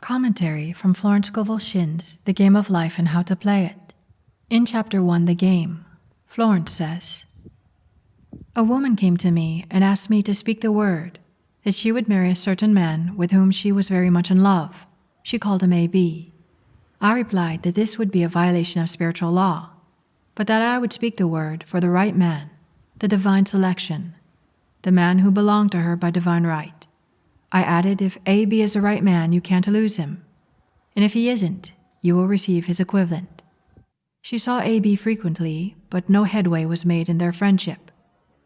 Commentary from Florence Scovel Shinn's The Game of Life and How to Play It. In Chapter 1, The Game, Florence says, "A woman came to me and asked me to speak the word, that she would marry a certain man with whom she was very much in love. She called him A.B. I replied that this would be a violation of spiritual law, but that I would speak the word for the right man, the divine selection, the man who belonged to her by divine right. I added, if A.B. is the right man, you can't lose him, and if he isn't, you will receive his equivalent." She saw A.B. frequently, but no headway was made in their friendship.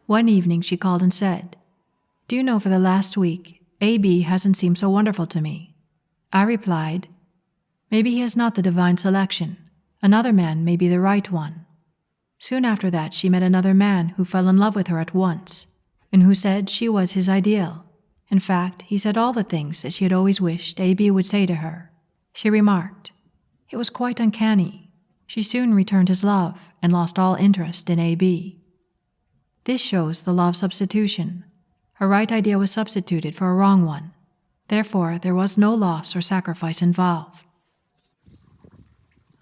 One evening she called and said, "Do you know, for the last week, A.B. hasn't seemed so wonderful to me." I replied, "Maybe he is not the divine selection. Another man may be the right one." Soon after that she met another man who fell in love with her at once, and who said she was his ideal. In fact, he said all the things that she had always wished A.B. would say to her. She remarked, "It was quite uncanny." She soon returned his love and lost all interest in A.B. This shows the law of substitution. A right idea was substituted for a wrong one. Therefore, there was no loss or sacrifice involved.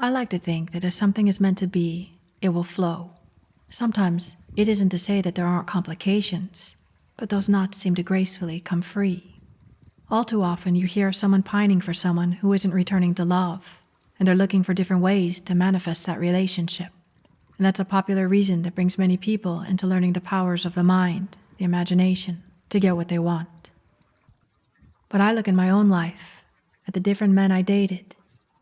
I like to think that if something is meant to be, it will flow. Sometimes it isn't to say that there aren't complications, but those knots seem to gracefully come free. All too often you hear of someone pining for someone who isn't returning the love, and they're looking for different ways to manifest that relationship. And that's a popular reason that brings many people into learning the powers of the mind, the imagination, to get what they want. But I look in my own life, at the different men I dated,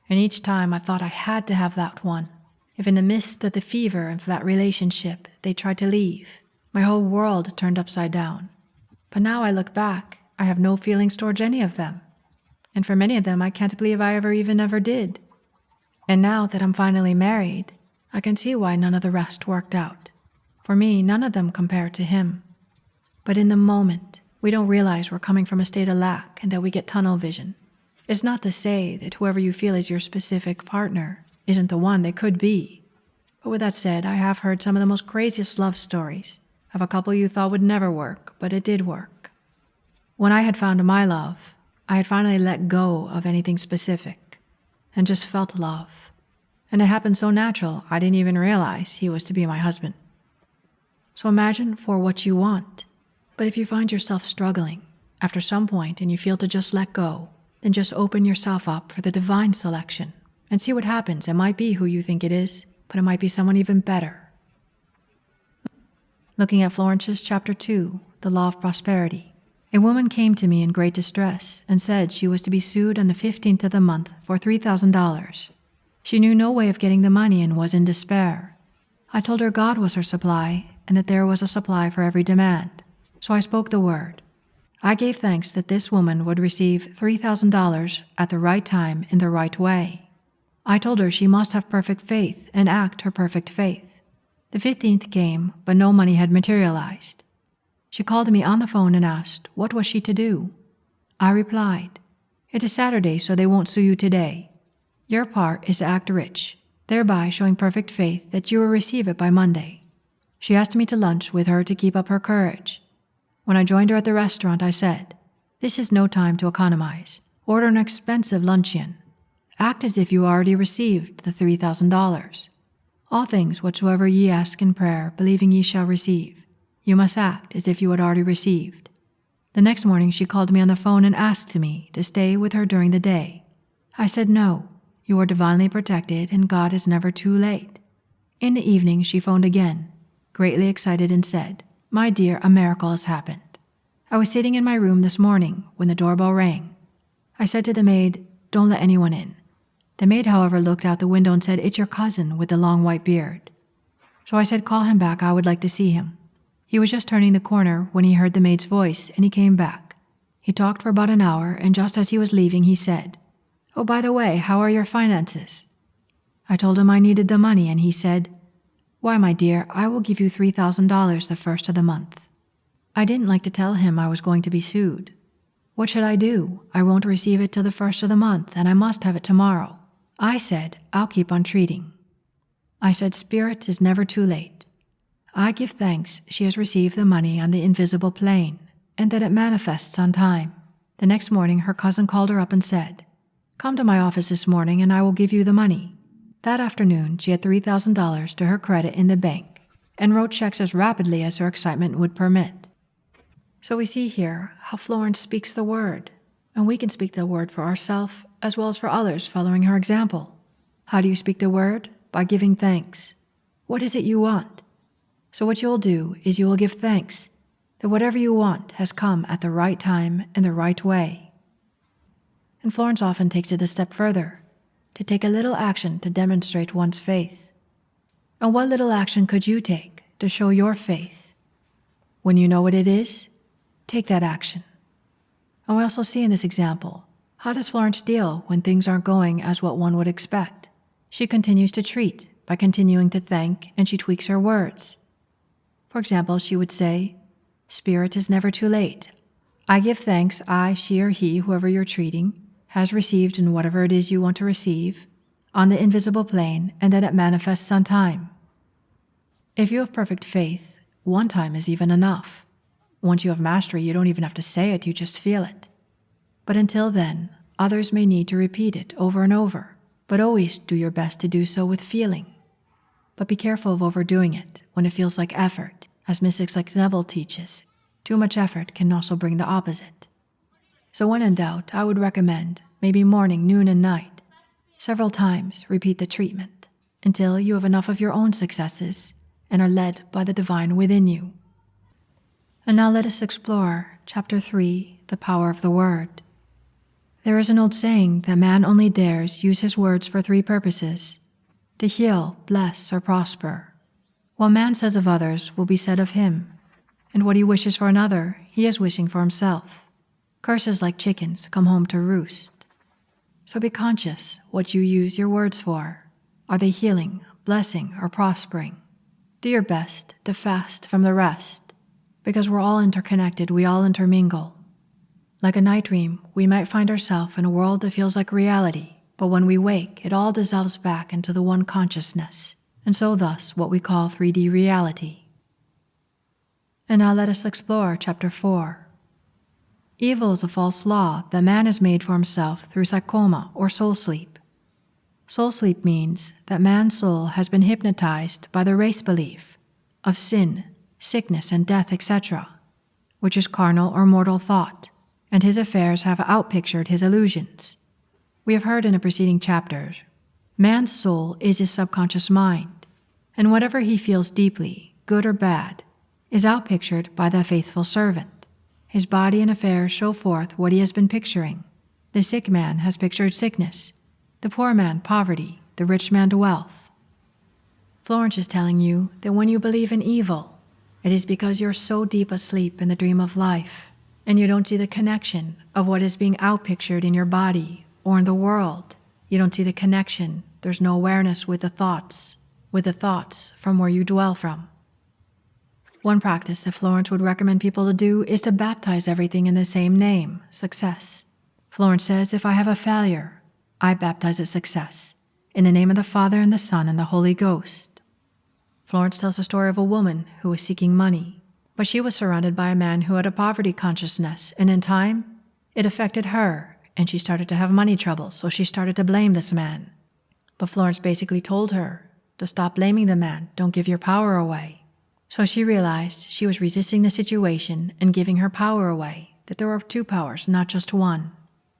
and each time I thought I had to have that one. If in the midst of the fever of that relationship they tried to leave, my whole world turned upside down. But now I look back, I have no feelings towards any of them. And for many of them, I can't believe I ever did. And now that I'm finally married, I can see why none of the rest worked out. For me, none of them compared to him. But in the moment, we don't realize we're coming from a state of lack and that we get tunnel vision. It's not to say that whoever you feel is your specific partner isn't the one they could be. But with that said, I have heard some of the most craziest love stories of a couple you thought would never work, but it did work. When I had found my love, I had finally let go of anything specific and just felt love. And it happened so natural, I didn't even realize he was to be my husband. So imagine for what you want. But if you find yourself struggling after some point and you feel to just let go, then just open yourself up for the divine selection and see what happens. It might be who you think it is, but it might be someone even better. Looking at Florence's Chapter 2, The Law of Prosperity. A woman came to me in great distress and said she was to be sued on the 15th of the month for $3,000. She knew no way of getting the money and was in despair. I told her God was her supply and that there was a supply for every demand. So I spoke the word. I gave thanks that this woman would receive $3,000 at the right time in the right way. I told her she must have perfect faith and act her perfect faith. The 15th came, but no money had materialized. She called me on the phone and asked, what was she to do? I replied, "It is Saturday, so they won't sue you today. Your part is to act rich, thereby showing perfect faith that you will receive it by Monday." She asked me to lunch with her to keep up her courage. When I joined her at the restaurant, I said, "This is no time to economize. Order an expensive luncheon. Act as if you already received the $3,000. All things whatsoever ye ask in prayer, believing ye shall receive. You must act as if you had already received." The next morning she called me on the phone and asked me to stay with her during the day. I said no, you are divinely protected and God is never too late. In the evening she phoned again, greatly excited, and said, "My dear, a miracle has happened. I was sitting in my room this morning when the doorbell rang. I said to the maid, 'Don't let anyone in.' The maid, however, looked out the window and said, 'It's your cousin with the long white beard.' So I said, 'Call him back, I would like to see him.' He was just turning the corner when he heard the maid's voice, and he came back. He talked for about an hour, and just as he was leaving, he said, 'Oh, by the way, how are your finances?' I told him I needed the money, and he said, 'Why, my dear, I will give you $3,000 the first of the month.' I didn't like to tell him I was going to be sued. What should I do? I won't receive it till the first of the month, and I must have it tomorrow. I said, 'I'll keep on treating.' I said, 'Spirit is never too late.' I give thanks she has received the money on the invisible plane, and that it manifests on time. The next morning her cousin called her up and said, Come to my office this morning and I will give you the money. That afternoon, she had $3,000 to her credit in the bank and wrote checks as rapidly as her excitement would permit. So we see here how Florence speaks the word, and we can speak the word for ourselves as well as for others following her example. How do you speak the word? By giving thanks. What is it you want? So what you'll do is you will give thanks that whatever you want has come at the right time and the right way. And Florence often takes it a step further, to take a little action to demonstrate one's faith. And what little action could you take to show your faith? When you know what it is, take that action. And we also see in this example, how does Florence deal when things aren't going as what one would expect? She continues to treat by continuing to thank, and she tweaks her words. For example, she would say, "Spirit is never too late. I give thanks I, she, or he, whoever you're treating, has received in whatever it is you want to receive, on the invisible plane, and that it manifests on time." If you have perfect faith, one time is even enough. Once you have mastery, you don't even have to say it, you just feel it. But until then, others may need to repeat it over and over, but always do your best to do so with feeling. But be careful of overdoing it when it feels like effort, as mystics like Neville teaches. Too much effort can also bring the opposite. So when in doubt, I would recommend maybe morning, noon, and night. Several times repeat the treatment until you have enough of your own successes and are led by the divine within you. And now let us explore Chapter 3, The Power of the Word. There is an old saying that man only dares use his words for three purposes: to heal, bless, or prosper. What man says of others will be said of him, and what he wishes for another, he is wishing for himself. Curses like chickens come home to roost. So be conscious what you use your words for. Are they healing, blessing, or prospering? Do your best to fast from the rest, because we're all interconnected, we all intermingle. Like a night dream, we might find ourselves in a world that feels like reality, but when we wake, it all dissolves back into the one consciousness, and so thus what we call 3D reality. And now let us explore Chapter 4. Evil is a false law that man has made for himself through psychoma or soul sleep. Soul sleep means that man's soul has been hypnotized by the race belief of sin, sickness, and death, etc., which is carnal or mortal thought, and his affairs have outpictured his illusions. We have heard in the preceding chapters, man's soul is his subconscious mind, and whatever he feels deeply, good or bad, is outpictured by the faithful servant. His body and affairs show forth what he has been picturing. The sick man has pictured sickness, the poor man poverty, the rich man wealth. Florence is telling you that when you believe in evil, it is because you're so deep asleep in the dream of life, and you don't see the connection of what is being outpictured in your body or in the world. You don't see the connection. There's no awareness with the thoughts from where you dwell from. One practice that Florence would recommend people to do is to baptize everything in the same name, success. Florence says, if I have a failure, I baptize it success, in the name of the Father and the Son and the Holy Ghost. Florence tells the story of a woman who was seeking money, but she was surrounded by a man who had a poverty consciousness, and in time, it affected her, and she started to have money troubles, so she started to blame this man. But Florence basically told her to stop blaming the man, don't give your power away. So she realized she was resisting the situation and giving her power away, that there were two powers, not just one.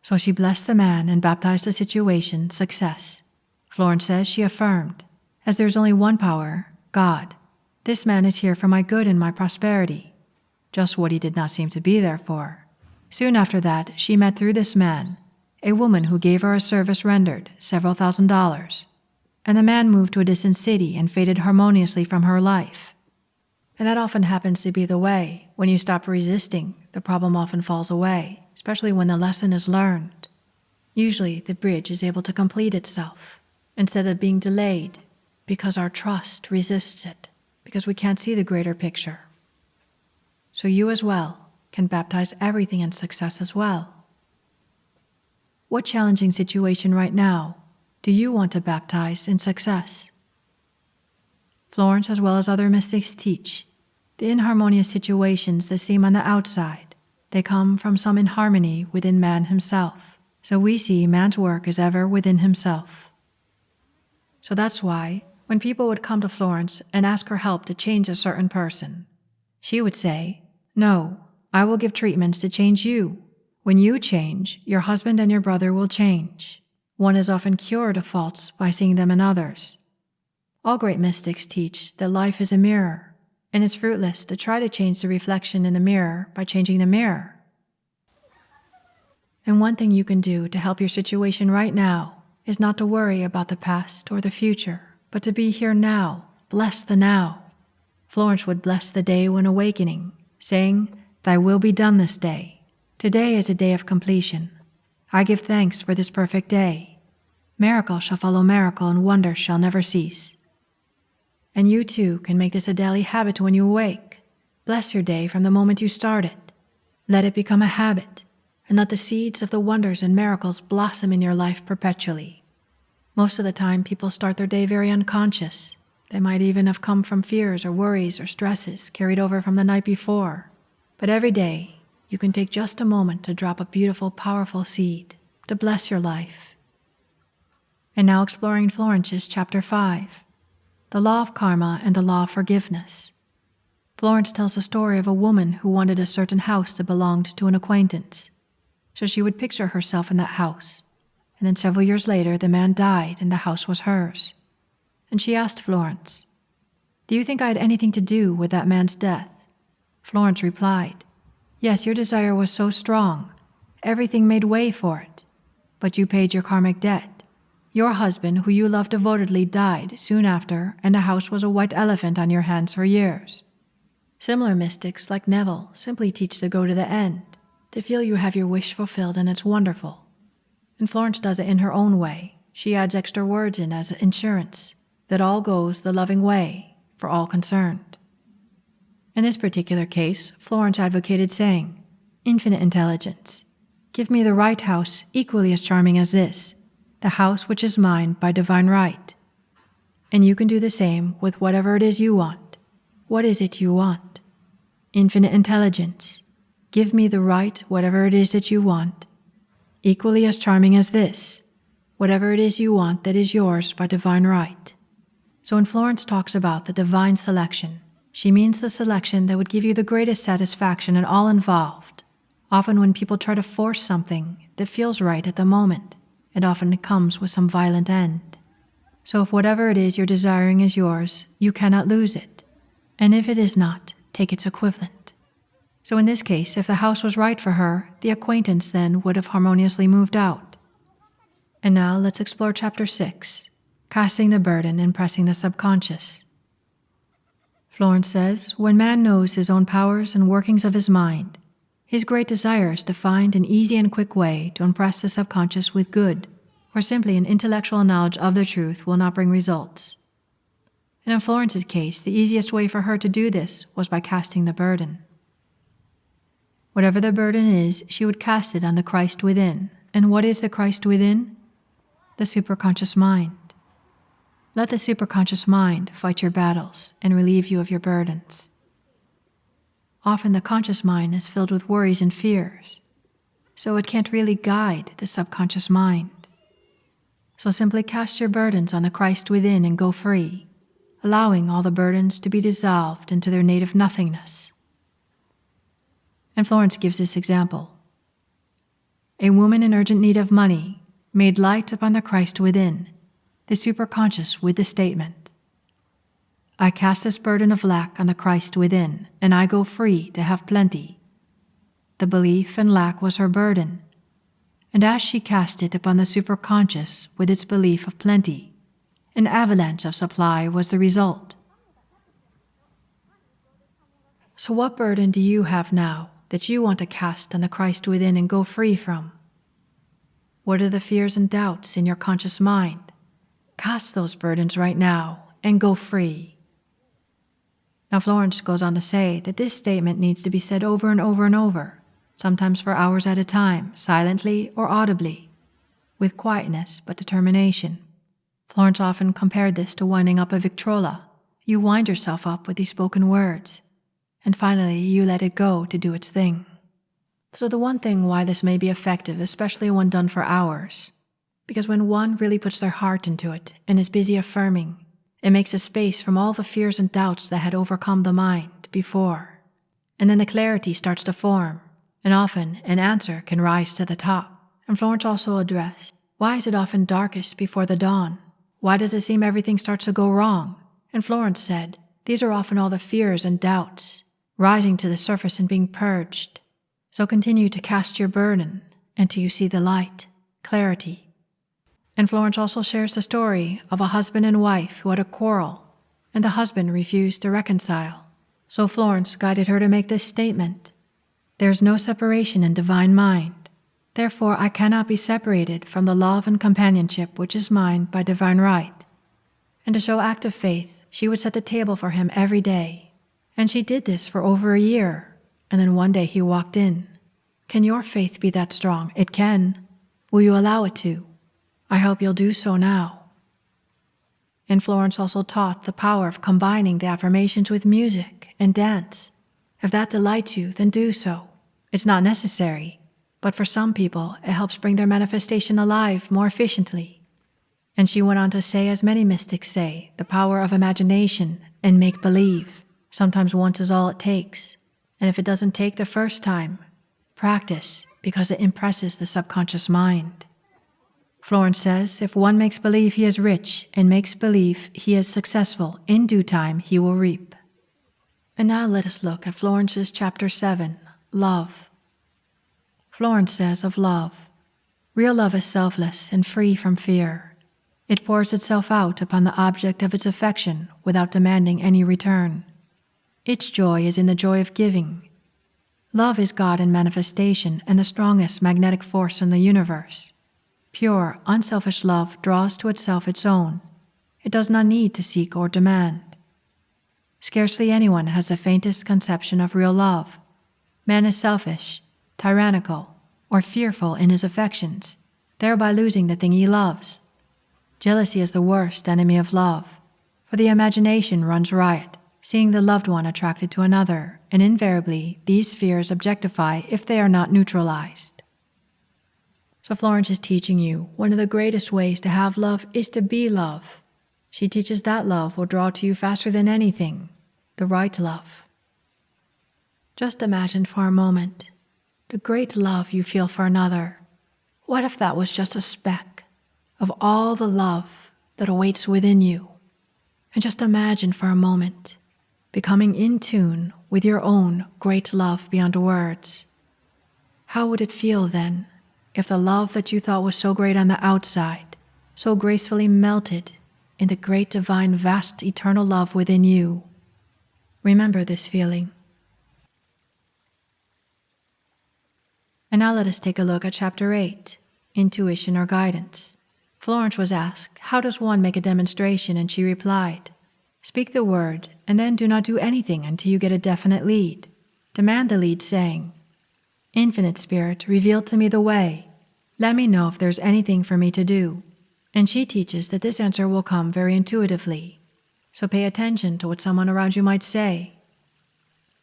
So she blessed the man and baptized the situation success. Florence says she affirmed, as there's only one power, God, this man is here for my good and my prosperity, just what he did not seem to be there for. Soon after that, she met through this man, a woman who gave her a service rendered several $1,000s, and the man moved to a distant city and faded harmoniously from her life. And that often happens to be the way. When you stop resisting, the problem often falls away, especially when the lesson is learned. Usually, the bridge is able to complete itself, instead of being delayed, because our trust resists it, because we can't see the greater picture. So you as well can baptize everything in success as well. What challenging situation right now do you want to baptize in success? Florence, as well as other mystics, teach the inharmonious situations that seem on the outside, they come from some inharmony within man himself, So we see man's work is ever within himself. So that's why, when people would come to Florence and ask her help to change a certain person, she would say, "No, I will give treatments to change you. When you change, your husband and your brother will change." One is often cured of faults by seeing them in others. All great mystics teach that life is a mirror, and it's fruitless to try to change the reflection in the mirror by changing the mirror. And one thing you can do to help your situation right now is not to worry about the past or the future, but to be here now, bless the now. Florence would bless the day when awakening, saying, "Thy will be done this day. Today is a day of completion. I give thanks for this perfect day. Miracle shall follow miracle, and wonder shall never cease." And you too can make this a daily habit when you awake. Bless your day from the moment you start it. Let it become a habit, and let the seeds of the wonders and miracles blossom in your life perpetually. Most of the time, people start their day very unconscious. They might even have come from fears or worries or stresses carried over from the night before. But every day, you can take just a moment to drop a beautiful, powerful seed to bless your life. And now exploring Florence's Chapter 5, the Law of Karma and the Law of Forgiveness. Florence tells the story of a woman who wanted a certain house that belonged to an acquaintance. So she would picture herself in that house, and then several years later the man died and the house was hers. And she asked Florence, "Do you think I had anything to do with that man's death?" Florence replied, "Yes, your desire was so strong. Everything made way for it. But you paid your karmic debt. Your husband, who you loved devotedly, died soon after, and the house was a white elephant on your hands for years." Similar mystics like Neville simply teach to go to the end, to feel you have your wish fulfilled, and it's wonderful. And Florence does it in her own way. She adds extra words in as insurance, that all goes the loving way for all concerned. In this particular case, Florence advocated saying, "Infinite intelligence, give me the right house equally as charming as this, the house which is mine by divine right." And you can do the same with whatever it is you want. What is it you want? Infinite intelligence, give me the right whatever it is that you want, equally as charming as this, whatever it is you want that is yours by divine right. So when Florence talks about the divine selection, she means the selection that would give you the greatest satisfaction in all involved. Often when people try to force something that feels right at the moment, it often comes with some violent end. So if whatever it is you're desiring is yours, you cannot lose it. And if it is not, take its equivalent. So in this case, if the house was right for her, the acquaintance then would have harmoniously moved out. And now let's explore Chapter 6, Casting the Burden and Pressing the Subconscious. Florence says, when man knows his own powers and workings of his mind, his great desire is to find an easy and quick way to impress the subconscious with good, or simply an intellectual knowledge of the truth will not bring results. And in Florence's case, the easiest way for her to do this was by casting the burden. Whatever the burden is, she would cast it on the Christ within. And what is the Christ within? The superconscious mind. Let the superconscious mind fight your battles and relieve you of your burdens. Often the conscious mind is filled with worries and fears, so it can't really guide the subconscious mind. So simply cast your burdens on the Christ within and go free, allowing all the burdens to be dissolved into their native nothingness. And Florence gives this example. A woman in urgent need of money made light upon the Christ within, the superconscious, with the statement, I cast this burden of lack on the Christ within, and I go free to have plenty. The belief in lack was her burden, and as she cast it upon the superconscious with its belief of plenty, an avalanche of supply was the result. So what burden do you have now that you want to cast on the Christ within and go free from? What are the fears and doubts in your conscious mind? Cast those burdens right now and go free. Now Florence goes on to say that this statement needs to be said over and over and over, sometimes for hours at a time, silently or audibly, with quietness but determination. Florence often compared this to winding up a Victrola. You wind yourself up with these spoken words, and finally you let it go to do its thing. So the one thing why this may be effective, especially when done for hours, because when one really puts their heart into it and is busy affirming, it makes a space from all the fears and doubts that had overcome the mind before. And then the clarity starts to form, and often an answer can rise to the top. And Florence also addressed, why is it often darkest before the dawn? Why does it seem everything starts to go wrong? And Florence said, these are often all the fears and doubts, rising to the surface and being purged. So continue to cast your burden until you see the light, clarity. And Florence also shares the story of a husband and wife who had a quarrel, and the husband refused to reconcile. So Florence guided her to make this statement, there is no separation in divine mind. Therefore I cannot be separated from the love and companionship which is mine by divine right. And to show active faith, she would set the table for him every day. And she did this for over a year, and then one day he walked in. Can your faith be that strong? It can. Will you allow it to? I hope you'll do so now. And Florence also taught the power of combining the affirmations with music and dance. If that delights you, then do so. It's not necessary, but for some people, it helps bring their manifestation alive more efficiently. And she went on to say, as many mystics say, the power of imagination and make-believe. Sometimes once is all it takes. And if it doesn't take the first time, practice, because it impresses the subconscious mind. Florence says, if one makes believe he is rich and makes believe he is successful, in due time he will reap. And now let us look at Florence's chapter 7, Love. Florence says of love, real love is selfless and free from fear. It pours itself out upon the object of its affection without demanding any return. Its joy is in the joy of giving. Love is God in manifestation and the strongest magnetic force in the universe. Pure, unselfish love draws to itself its own. It does not need to seek or demand. Scarcely anyone has the faintest conception of real love. Man is selfish, tyrannical, or fearful in his affections, thereby losing the thing he loves. Jealousy is the worst enemy of love, for the imagination runs riot, seeing the loved one attracted to another, and invariably these fears objectify if they are not neutralized. So Florence is teaching you one of the greatest ways to have love is to be love. She teaches that love will draw to you faster than anything, the right love. Just imagine for a moment the great love you feel for another. What if that was just a speck of all the love that awaits within you? And just imagine for a moment becoming in tune with your own great love beyond words. How would it feel then if the love that you thought was so great on the outside, so gracefully melted in the great divine vast eternal love within you? Remember this feeling. And now let us take a look at Chapter 8, Intuition or Guidance. Florence was asked, how does one make a demonstration? And she replied, speak the word, and then do not do anything until you get a definite lead. Demand the lead, saying, Infinite Spirit, reveal to me the way. Let me know if there's anything for me to do. And she teaches that this answer will come very intuitively. So pay attention to what someone around you might say.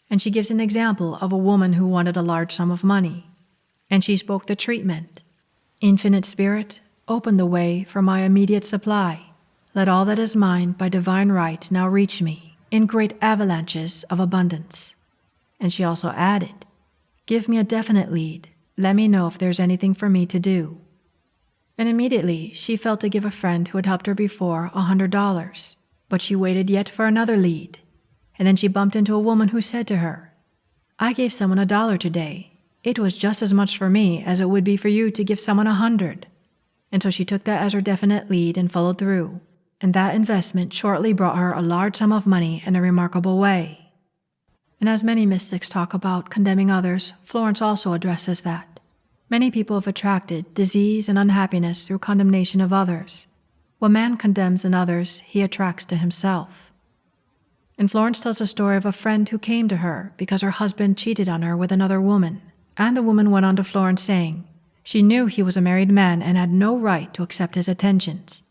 And she gives an example of a woman who wanted a large sum of money. And she spoke the treatment. Infinite Spirit, open the way for my immediate supply. Let all that is mine by divine right now reach me in great avalanches of abundance. And she also added, give me a definite lead. Let me know if there's anything for me to do. And immediately she felt to give a friend who had helped her before $100, but she waited yet for another lead. And then she bumped into a woman who said to her, I gave someone $1 today. It was just as much for me as it would be for you to give someone 100. And so she took that as her definite lead and followed through. And that investment shortly brought her a large sum of money in a remarkable way. And as many mystics talk about condemning others, Florence also addresses that. Many people have attracted disease and unhappiness through condemnation of others. When man condemns in others, he attracts to himself. And Florence tells a story of a friend who came to her because her husband cheated on her with another woman. And the woman went on to Florence saying, she knew he was a married man and had no right to accept his attentions.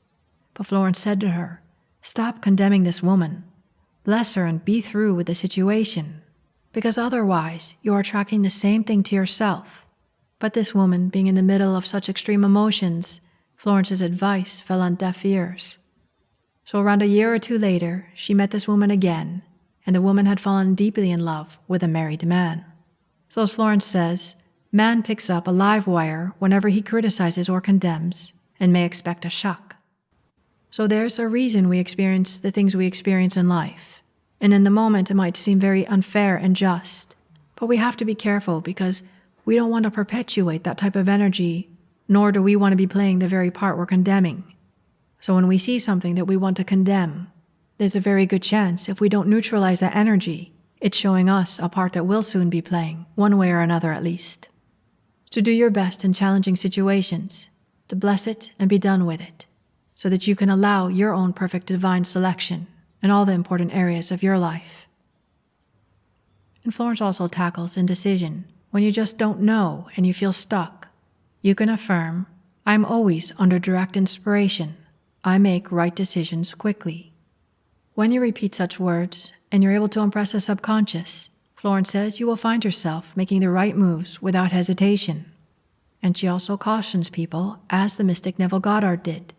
But Florence said to her, stop condemning this woman. Bless her and be through with the situation. because otherwise you're attracting the same thing to yourself. But this woman, being in the middle of such extreme emotions, Florence's advice fell on deaf ears. So around a year or two later, she met this woman again, and the woman had fallen deeply in love with a married man. So as Florence says, man picks up a live wire whenever he criticizes or condemns, and may expect a shock. So there's a reason we experience the things we experience in life. And in the moment it might seem very unfair and just, but we have to be careful because we don't want to perpetuate that type of energy, nor do we want to be playing the very part we're condemning. So when we see something that we want to condemn, there's a very good chance if we don't neutralize that energy, it's showing us a part that we'll soon be playing, one way or another at least. So do your best in challenging situations, to bless it and be done with it, so that you can allow your own perfect divine selection in all the important areas of your life. And Florence also tackles indecision. When you just don't know and you feel stuck, you can affirm, I'm always under direct inspiration. I make right decisions quickly. When you repeat such words and you're able to impress the subconscious, Florence says you will find yourself making the right moves without hesitation. And she also cautions people, as the mystic Neville Goddard did,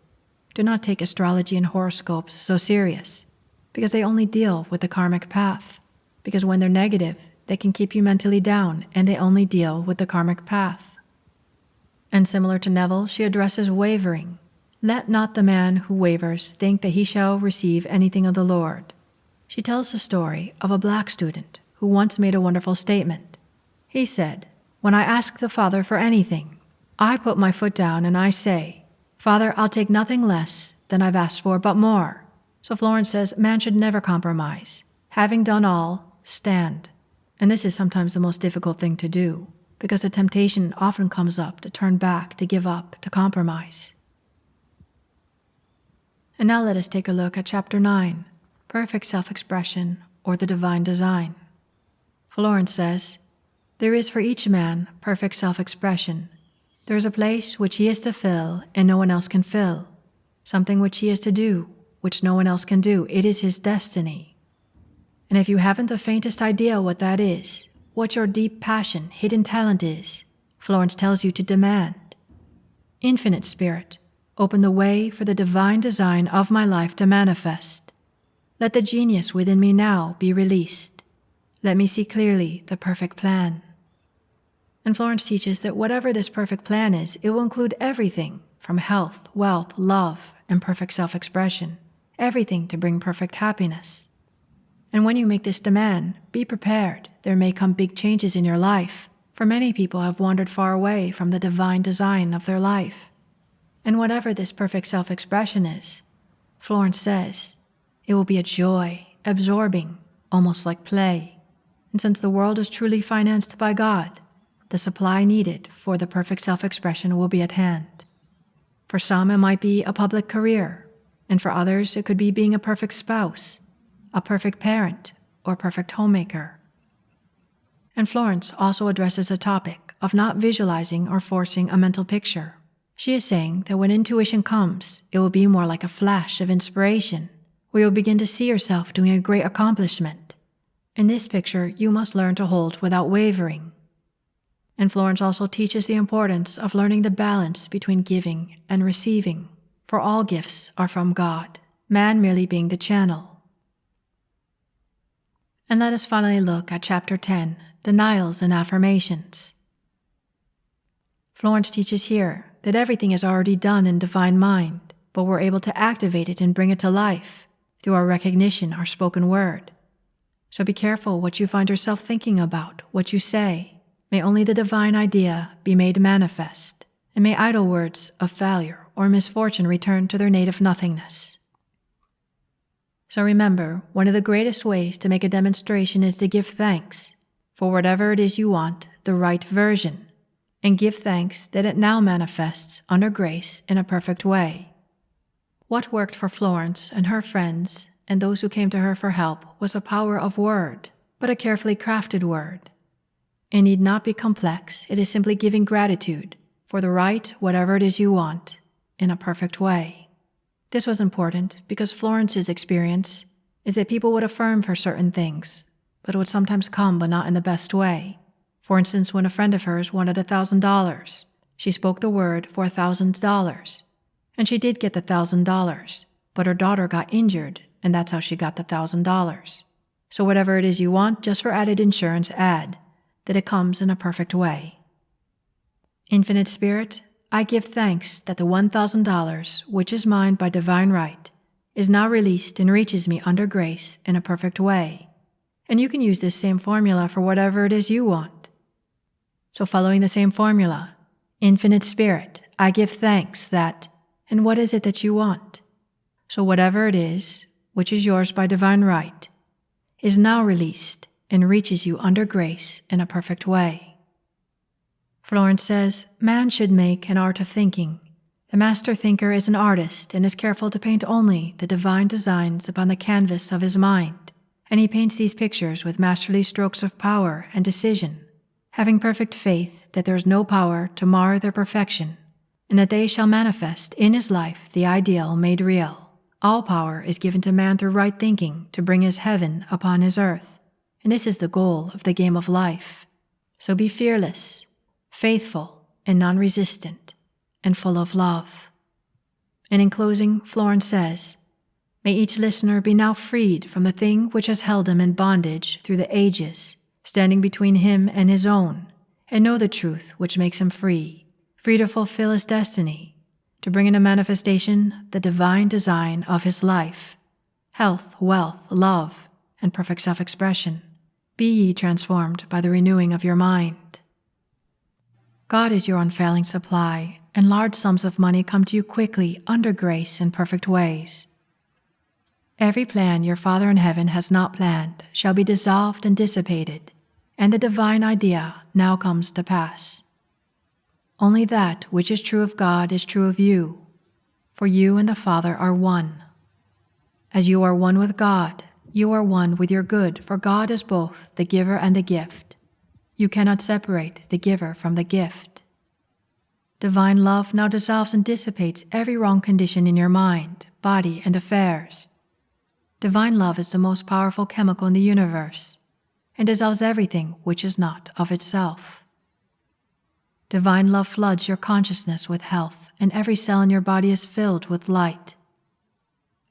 do not take astrology and horoscopes so serious, because they only deal with the karmic path. Because when they're negative, they can keep you mentally down, and they only deal with the karmic path. And similar to Neville, she addresses wavering. Let not the man who wavers think that he shall receive anything of the Lord. She tells the story of a black student who once made a wonderful statement. He said, when I ask the Father for anything, I put my foot down and I say, Father, I'll take nothing less than I've asked for, but more. So Florence says man should never compromise. Having done all, stand. And this is sometimes the most difficult thing to do, because the temptation often comes up to turn back, to give up, to compromise. And now let us take a look at Chapter 9, Perfect Self-Expression, or the Divine Design. Florence says, there is for each man perfect self-expression. There is a place which he is to fill and no one else can fill, something which he is to do, which no one else can do. It is his destiny. And if you haven't the faintest idea what that is, what your deep passion, hidden talent is, Florence tells you to demand. Infinite Spirit, open the way for the divine design of my life to manifest. Let the genius within me now be released. Let me see clearly the perfect plan. And Florence teaches that whatever this perfect plan is, it will include everything from health, wealth, love, and perfect self-expression, everything to bring perfect happiness. And when you make this demand, be prepared. There may come big changes in your life, for many people have wandered far away from the divine design of their life. And whatever this perfect self-expression is, Florence says, it will be a joy, absorbing, almost like play. And since the world is truly financed by God, the supply needed for the perfect self-expression will be at hand. For some, it might be a public career, and for others, it could be being a perfect spouse, a perfect parent, or perfect homemaker. And Florence also addresses the topic of not visualizing or forcing a mental picture. She is saying that when intuition comes, it will be more like a flash of inspiration, where you'll begin to see yourself doing a great accomplishment. In this picture, you must learn to hold without wavering. And Florence also teaches the importance of learning the balance between giving and receiving, for all gifts are from God, man merely being the channel. And let us finally look at Chapter 10, Denials and Affirmations. Florence teaches here that everything is already done in divine mind, but we're able to activate it and bring it to life through our recognition, our spoken word. So be careful what you find yourself thinking about, what you say. May only the divine idea be made manifest, and may idle words of failure or misfortune return to their native nothingness. So remember, one of the greatest ways to make a demonstration is to give thanks for whatever it is you want, the right version, and give thanks that it now manifests under grace in a perfect way. What worked for Florence and her friends and those who came to her for help was a power of word, but a carefully crafted word. It need not be complex, it is simply giving gratitude for the right whatever it is you want in a perfect way. This was important because Florence's experience is that people would affirm for certain things, but it would sometimes come but not in the best way. For instance, when a friend of hers wanted $1,000, she spoke the word for $1,000, and she did get the $1,000, but her daughter got injured, and that's how she got the $1,000. So whatever it is you want, just for added insurance, add that it comes in a perfect way. Infinite Spirit, I give thanks that the $1,000, which is mine by divine right, is now released and reaches me under grace in a perfect way. And you can use this same formula for whatever it is you want. So following the same formula, Infinite Spirit, I give thanks that, and what is it that you want? So whatever it is, which is yours by divine right, is now released and reaches you under grace in a perfect way. Florence says, man should make an art of thinking. The master thinker is an artist and is careful to paint only the divine designs upon the canvas of his mind, and he paints these pictures with masterly strokes of power and decision, having perfect faith that there is no power to mar their perfection, and that they shall manifest in his life the ideal made real. All power is given to man through right thinking to bring his heaven upon his earth, and this is the goal of the game of life. So be fearless, faithful, and non-resistant, and full of love. And in closing, Florence says, may each listener be now freed from the thing which has held him in bondage through the ages, standing between him and his own, and know the truth which makes him free to fulfill his destiny, to bring into manifestation the divine design of his life, health, wealth, love, and perfect self-expression. Be ye transformed by the renewing of your mind. God is your unfailing supply, and large sums of money come to you quickly under grace in perfect ways. Every plan your Father in heaven has not planned shall be dissolved and dissipated, and the divine idea now comes to pass. Only that which is true of God is true of you, for you and the Father are one. As you are one with God, you are one with your good, for God is both the giver and the gift. You cannot separate the giver from the gift. Divine love now dissolves and dissipates every wrong condition in your mind, body, and affairs. Divine love is the most powerful chemical in the universe, and dissolves everything which is not of itself. Divine love floods your consciousness with health, and every cell in your body is filled with light.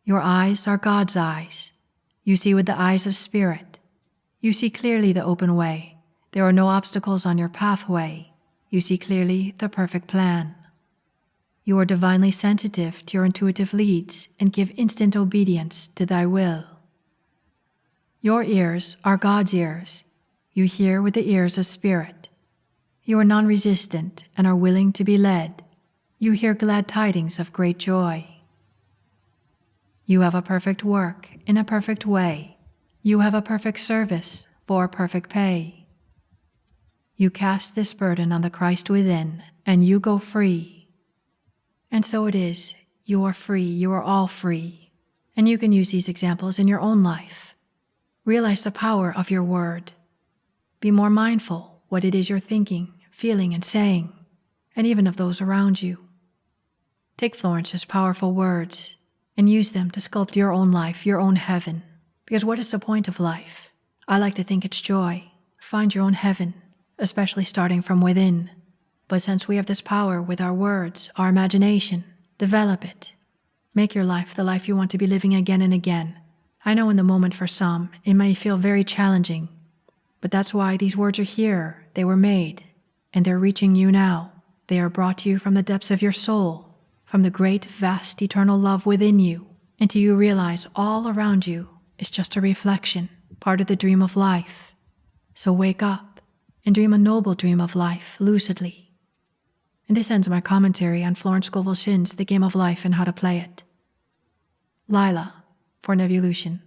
Your eyes are God's eyes. You see with the eyes of spirit. You see clearly the open way. There are no obstacles on your pathway. You see clearly the perfect plan. You are divinely sensitive to your intuitive leads and give instant obedience to thy will. Your ears are God's ears. You hear with the ears of spirit. You are non-resistant and are willing to be led. You hear glad tidings of great joy. You have a perfect work in a perfect way. You have a perfect service for perfect pay. You cast this burden on the Christ within, and you go free. And so it is. You are free. You are all free. And you can use these examples in your own life. Realize the power of your word. Be more mindful what it is you're thinking, feeling, and saying, and even of those around you. Take Florence's powerful words and use them to sculpt your own life, your own heaven. Because what is the point of life? I like to think it's joy. Find your own heaven, especially starting from within. But since we have this power with our words, our imagination, develop it. Make your life the life you want to be living again and again. I know in the moment for some, it may feel very challenging, but that's why these words are here. They were made, and they're reaching you now. They are brought to you from the depths of your soul, from the great, vast, eternal love within you, until you realize all around you is just a reflection, part of the dream of life. So wake up and dream a noble dream of life lucidly. And this ends my commentary on Florence Scovel Shinn's The Game of Life and How to Play It. Lila, for Nevillution.